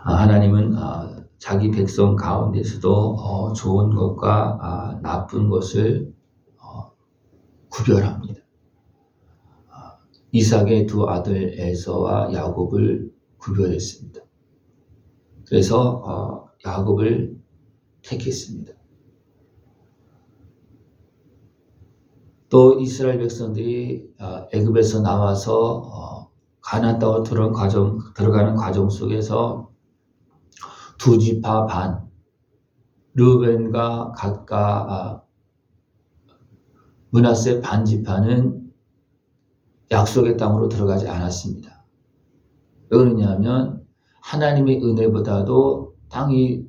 하나님은 자기 백성 가운데서도 좋은 것과 나쁜 것을 구별합니다. 이삭의 두 아들 에서와 야곱을 구별했습니다. 그래서 야곱을 택했습니다. 또 이스라엘 백성들이 애굽에서 나와서 가나안 땅으로 들어가는 과정 속에서 두 지파 반, 르우벤과 갓과 므낫세 반 지파는 약속의 땅으로 들어가지 않았습니다. 왜 그러냐면 하나님의 은혜보다도 땅이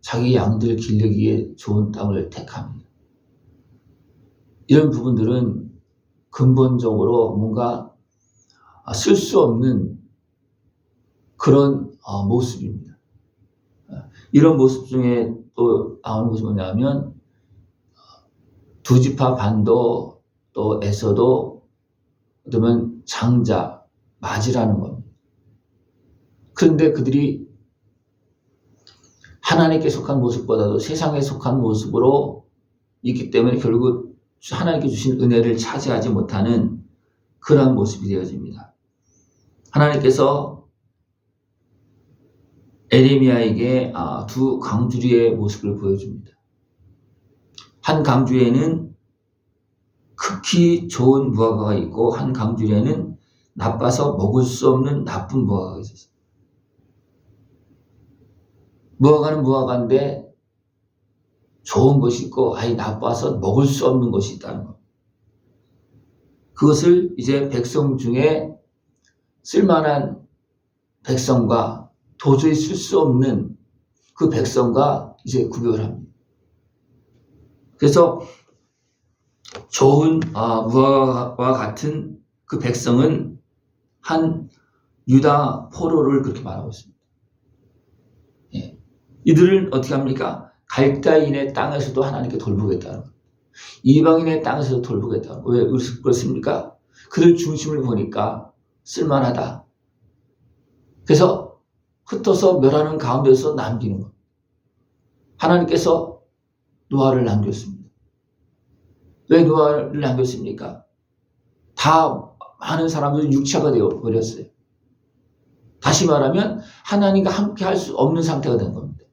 자기 양들 기르기에 좋은 땅을 택합니다. 이런 부분들은 근본적으로 뭔가 쓸 수 없는 그런 모습입니다. 이런 모습 중에 또 나오는 것이 뭐냐면 두 지파 반도 또 에서도 그러면 장자, 맞이라는 겁니다. 그런데 그들이 하나님께 속한 모습보다도 세상에 속한 모습으로 있기 때문에 결국 하나님께 주신 은혜를 차지하지 못하는 그러한 모습이 되어집니다. 하나님께서 에레미야에게 두 강주리의 모습을 보여줍니다. 한 강주리에는 극히 좋은 무화과가 있고 한 강주리에는 나빠서 먹을 수 없는 나쁜 무화과가 있었어요. 무화과는 무화과인데 좋은 것이 있고 아예 나빠서 먹을 수 없는 것이 있다는 것. 그것을 이제 백성 중에 쓸만한 백성과 도저히 쓸 수 없는 그 백성과 이제 구별을 합니다. 그래서 좋은 무화과와 같은 그 백성은 한 유다 포로를 그렇게 말하고 있습니다. 예. 이들은 어떻게 합니까? 갈대인의 땅에서도 하나님께 돌보겠다는 겁니다. 이방인의 땅에서도 돌보겠다는 거예요. 왜 그렇습니까? 그들 중심을 보니까 쓸만하다. 그래서 흩어서 멸하는 가운데서 남기는 것. 하나님께서 노아를 남겼습니다. 왜 노아를 남겼습니까? 다 많은 사람들이 육체가 되어 버렸어요. 다시 말하면 하나님과 함께 할 수 없는 상태가 된 겁니다.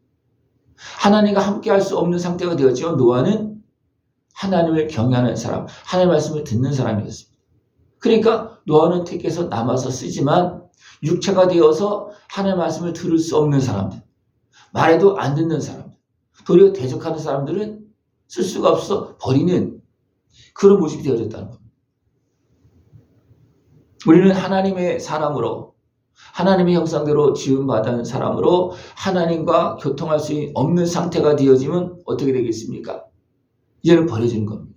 하나님과 함께 할 수 없는 상태가 되었지만 노아는 하나님을 경외하는 사람, 하나님의 말씀을 듣는 사람이었습니다. 그러니까 노아는 택해서 남아서 쓰지만 육체가 되어서 하나님의 말씀을 들을 수 없는 사람들, 말해도 안 듣는 사람들, 도리어 대적하는 사람들은 쓸 수가 없어 버리는 그런 모습이 되어졌다는 겁니다. 우리는 하나님의 사람으로 하나님의 형상대로 지음받은 사람으로 하나님과 교통할 수 없는 상태가 되어지면 어떻게 되겠습니까? 이제는 버려지는 겁니다.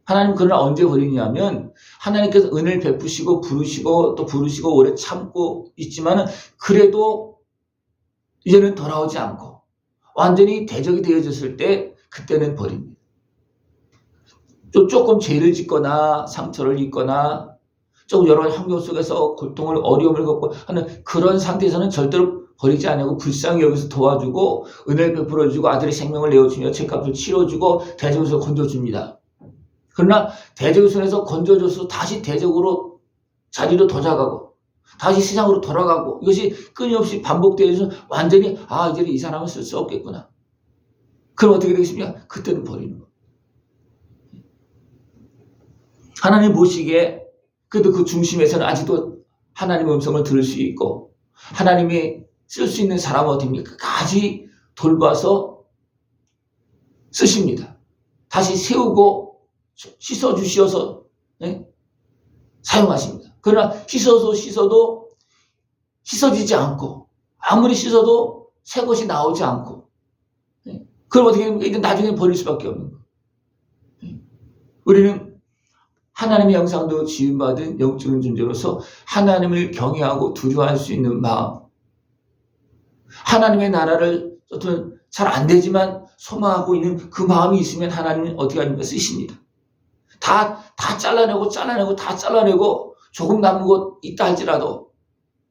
하나님 그러나 언제 버리냐면 하나님께서 은혜를 베푸시고 부르시고 오래 참고 있지만은 그래도 이제는 돌아오지 않고 완전히 대적이 되어졌을 때 그때는 버립니다. 또 조금 죄를 짓거나 상처를 입거나 조금 여러 가지 환경 속에서 고통을 어려움을 겪고 하는 그런 상태에서는 절대로 버리지 않고 불쌍히 여기서 도와주고 은혜를 베풀어주고 아들의 생명을 내어주며 죄값을 치러주고 대적의 손에서 건져줍니다. 그러나 대적의 손에서 건져줘서 다시 대적으로 자리로 도착하고 다시 세상으로 돌아가고 이것이 끊임없이 반복되어서 완전히 이제 이 사람은 쓸 수 없겠구나. 그럼 어떻게 되겠습니까? 그때는 버리는 거예요. 하나님 보시기에 그래도 그 중심에서는 아직도 하나님의 음성을 들을 수 있고 하나님이 쓸 수 있는 사람은 어디입니까? 끝까지 돌봐서 쓰십니다. 다시 세우고 씻어주시어서 사용하십니다. 그러나 씻어도 씻어지지 않고 아무리 씻어도 새 것이 나오지 않고 그럼 어떻게 됩니까? 이제 나중에 버릴 수밖에 없는 거예요. 우리는 하나님의 형상도 지음받은 영적인 존재로서 하나님을 경외하고 두려워할 수 있는 마음, 하나님의 나라를 잘 안 되지만 소망하고 있는 그 마음이 있으면 하나님은 어떻게 합니까? 쓰십니다. 다 잘라내고 다 잘라내고 조금 남은 것 있다 할지라도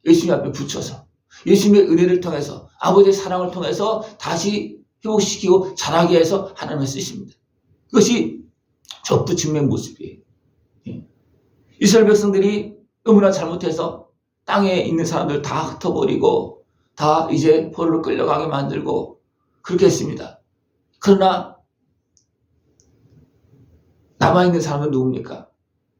예수님 앞에 붙여서 예수님의 은혜를 통해서 아버지의 사랑을 통해서 다시 회복시키고 자라게 해서 하나님을 쓰십니다. 그것이 접붙임의 모습이에요. 이스라엘 백성들이 너무나 잘못해서 땅에 있는 사람들 다 흩어버리고 다 이제 포로로 끌려가게 만들고 그렇게 했습니다. 그러나 남아있는 사람은 누굽니까?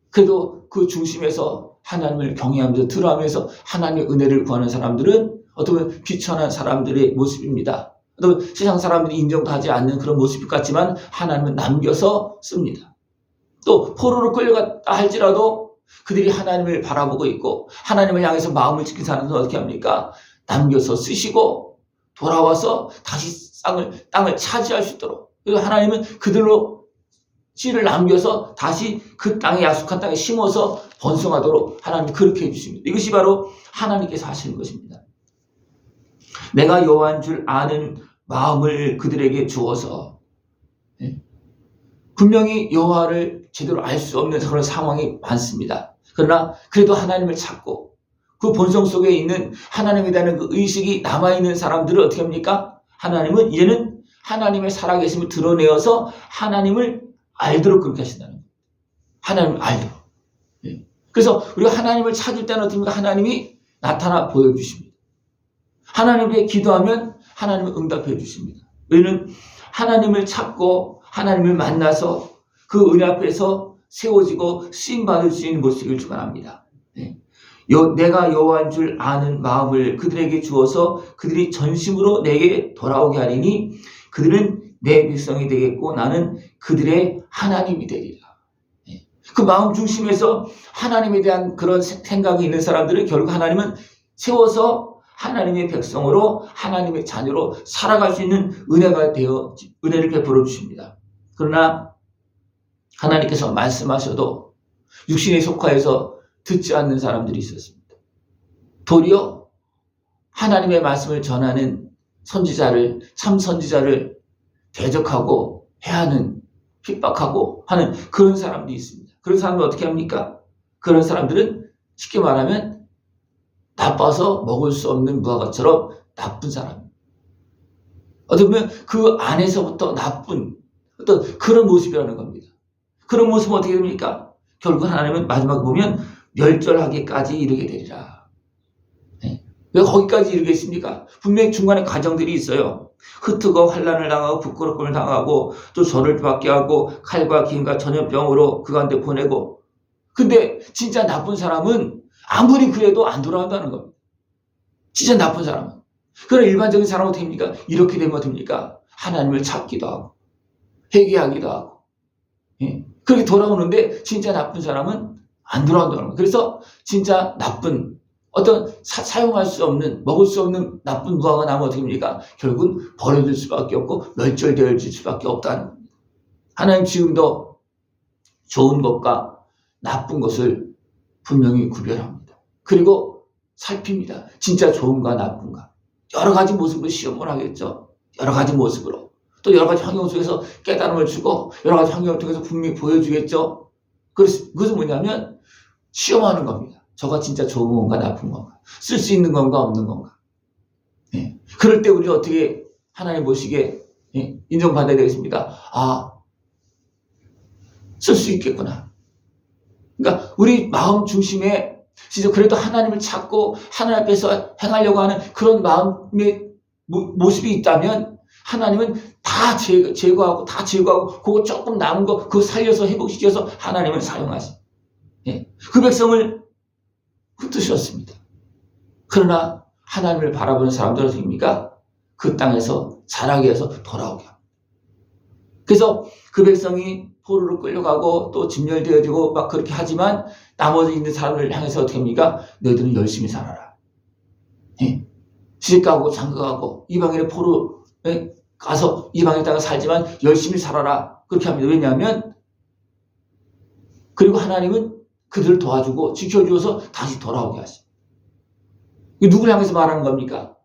그래도 그 중심에서 하나님을 경외하면서 들어가면서 하나님의 은혜를 구하는 사람들은 어떻게 보면 비천한 사람들의 모습입니다. 또 세상 사람들이 인정도 하지 않는 그런 모습 같지만 하나님은 남겨서 씁니다. 또 포로로 끌려갔다 할지라도 그들이 하나님을 바라보고 있고 하나님을 향해서 마음을 지킨 사람들은 어떻게 합니까? 남겨서 쓰시고 돌아와서 다시 땅을 차지할 수 있도록, 그리고 하나님은 그들로 씨를 남겨서 다시 그 땅에 약속한 땅에 심어서 번성하도록 하나님 그렇게 해주십니다. 이것이 바로 하나님께서 하시는 것입니다. 내가 여호와인 줄 아는 마음을 그들에게 주어서, 분명히 여호와를 제대로 알 수 없는 그런 상황이 많습니다. 그러나 그래도 하나님을 찾고 그 본성 속에 있는 하나님에 대한 그 의식이 남아있는 사람들은 어떻게 합니까? 하나님은 이제는 하나님의 살아계심을 드러내어서 하나님을 알도록 그렇게 하신다는 거예요. 하나님을 알도록. 그래서 우리가 하나님을 찾을 때는 어떻게 합니까? 하나님이 나타나 보여주십니다. 하나님께 기도하면 하나님은 응답해 주십니다. 우리는 하나님을 찾고 하나님을 만나서 그 은혜 앞에서 세워지고 쓰임받을 수 있는 모습을 축원합니다. 내가 여호와인 줄 아는 마음을 그들에게 주어서 그들이 전심으로 내게 돌아오게 하리니 그들은 내 백성이 되겠고 나는 그들의 하나님이 되리라. 그 마음 중심에서 하나님에 대한 그런 생각이 있는 사람들은 결국 하나님은 세워서 하나님의 백성으로 하나님의 자녀로 살아갈 수 있는 은혜가 되어 은혜를 베풀어 주십니다. 그러나 하나님께서 말씀하셔도 육신에 속하여서 듣지 않는 사람들이 있었습니다. 도리어 하나님의 말씀을 전하는 선지자를, 참 선지자를 대적하고 해하는, 핍박하고 하는 그런 사람들이 있습니다. 그런 사람들은 어떻게 합니까? 그런 사람들은 쉽게 말하면 나빠서 먹을 수 없는 무화과처럼 나쁜 사람입니다. 어떻게 보면 그 안에서부터 나쁜 어떤 그런 모습이라는 겁니다. 그런 모습은 어떻게 됩니까? 결국 하나님은 마지막에 보면 멸절하기까지 이르게 되리라. 왜 거기까지 이르겠습니까? 분명히 중간에 과정들이 있어요. 흩트고 환난을 당하고 부끄러움을 당하고 또 저를 받게 하고 칼과 기름과 전염병으로 그 가운데 보내고, 근데 진짜 나쁜 사람은 아무리 그래도 안 돌아온다는 겁니다. 진짜 나쁜 사람은. 그러나 일반적인 사람은 어떻게 됩니까? 이렇게 되면 어떻게 됩니까? 하나님을 찾기도 하고 회개하기도 하고 그렇게 돌아오는데 진짜 나쁜 사람은 안 돌아온다는 거예요. 그래서 진짜 나쁜 어떤 사용할 수 없는, 먹을 수 없는 나쁜 무화과가 나면 어떻게 됩니까? 결국은 버려질 수밖에 없고 멸절될 수밖에 없다는 겁니다. 하나님 지금도 좋은 것과 나쁜 것을 분명히 구별합니다. 그리고 살핍니다. 진짜 좋은가 나쁜가. 여러 가지 모습으로 시험을 하겠죠. 여러 가지 모습으로. 또 여러 가지 환경 속에서 깨달음을 주고 여러 가지 환경을 통해서 분명히 보여주겠죠. 그것은 뭐냐면 시험하는 겁니다. 저가 진짜 좋은 건가 나쁜 건가, 쓸 수 있는 건가 없는 건가. 그럴 때 우리가 어떻게 하나님 보시기에 인정받아야 되겠습니까? 아, 쓸 수 있겠구나. 그러니까 우리 마음 중심에 진짜 그래도 하나님을 찾고 하나님 앞에서 행하려고 하는 그런 마음의 모습이 있다면 하나님은 다 제거하고 그거 조금 남은 거 그거 살려서 회복시켜서 하나님을 사용하십니다. 그 백성을 흩으셨습니다. 그러나 하나님을 바라보는 사람들은 어떻습니까? 그 땅에서 자라게 해서 돌아오게 합니다. 그래서 그 백성이 포로로 끌려가고 또 진멸되어지고 막 그렇게 하지만 나머지 있는 사람을 향해서 어떻게 합니까? 너희들은 열심히 살아라. 시집가고 장가가고 이방인의 포로 가서 이방인 땅에 살지만 열심히 살아라. 그렇게 합니다. 왜냐하면 그리고 하나님은 그들을 도와주고 지켜주어서 다시 돌아오게 하십니다. 누구를 향해서 말하는 겁니까?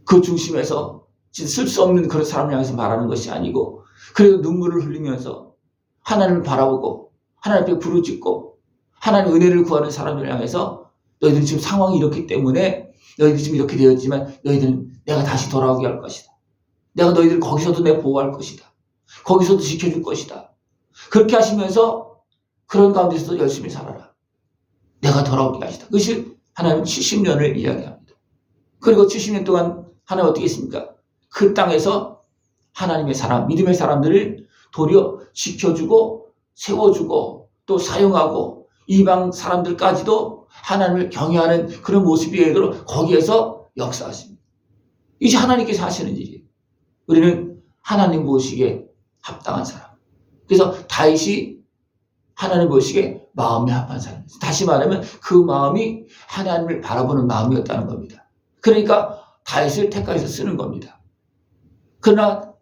그 중심에서 쓸 수 없는 그런 사람을 향해서 말하는 것이 아니고 그래도 눈물을 흘리면서 하나님을 바라보고 하나님 앞에 부르짖고 하나님 은혜를 구하는 사람을 향해서 너희들은 지금 상황이 이렇기 때문에 너희들이 지금 이렇게 되었지만 너희들은 내가 다시 돌아오게 할 것이다. 내가 너희들 거기서도 내 보호할 것이다. 거기서도 지켜줄 것이다. 그렇게 하시면서 그런 가운데서도 열심히 살아라. 내가 돌아오게 하시다. 그것이 하나님 70년을 이야기합니다. 그리고 70년 동안 하나님 어떻게 했습니까? 그 땅에서 하나님의 사람, 믿음의 사람들을 도리어 지켜주고 세워주고 또 사용하고 이방 사람들까지도 하나님을 경외하는 그런 모습이 되도록 거기에서 역사하십니다. 이제 하나님께서 하시는 일이에요. 우리는 하나님 보시기에 합당한 사람. 그래서 다윗이 하나님 보시기에 마음이 합한 사람. 다시 말하면 그 마음이 하나님을 바라보는 마음이었다는 겁니다. 그러니까 다윗을 택하여서 쓰는 겁니다. 그러나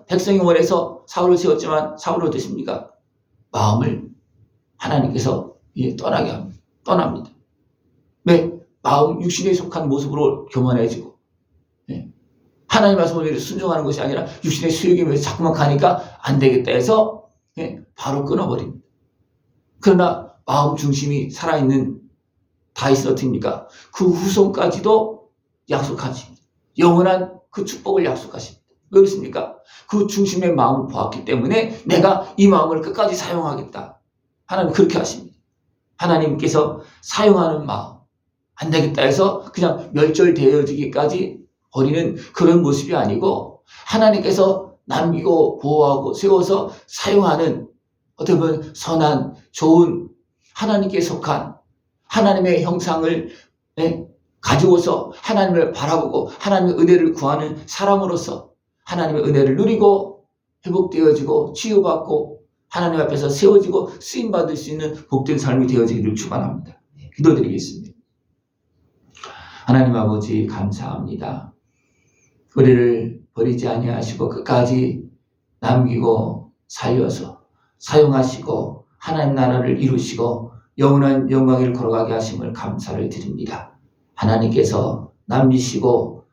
백성이 원해서 사울을 세웠지만 사울은 어떻습니까? 마음을 하나님께서 떠나게 합니다. 떠납니다. 왜? 마음 육신에 속한 모습으로 교만해지고 하나님 말씀을 순종하는 것이 아니라 육신의 수욕에 위해서 자꾸만 가니까 안 되겠다 해서 바로 끊어버립니다. 그러나 마음 중심이 살아있는 다윗은 어떻습니까? 그 후손까지도 약속하십니다. 영원한 그 축복을 약속하십니다. 왜 그렇습니까? 그 중심의 마음을 보았기 때문에 내가 이 마음을 끝까지 사용하겠다. 하나님 그렇게 하십니다. 하나님께서 사용하는 마음 안 되겠다 해서 그냥 멸절되어지기까지 버리는 그런 모습이 아니고 하나님께서 남기고 보호하고 세워서 사용하는 어떻게 보면 선한 좋은 하나님께 속한 하나님의 형상을 가지고서 하나님을 바라보고 하나님의 은혜를 구하는 사람으로서 하나님의 은혜를 누리고 회복되어지고 치유받고 하나님 앞에서 세워지고 쓰임받을 수 있는 복된 삶이 되어지기를 축원합니다. 기도드리겠습니다. 하나님 아버지 감사합니다. 우리를 버리지 아니하시고 끝까지 남기고 살려서 사용하시고 하나님 나라를 이루시고 영원한 영광을 걸어가게 하심을 감사를 드립니다. 하나님께서 남기시고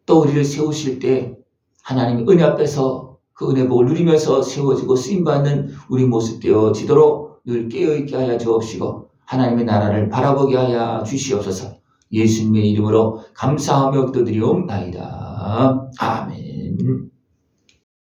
또 우리를 세우실 때 하나님의 은혜 앞에서 그 은혜 복을 누리면서 세워지고 쓰임받는 우리 모습 되어지도록 늘 깨어있게 하여 주옵시고 하나님의 나라를 바라보게 하여 주시옵소서. 예수님의 이름으로 감사하며 기도드리옵나이다. 아멘.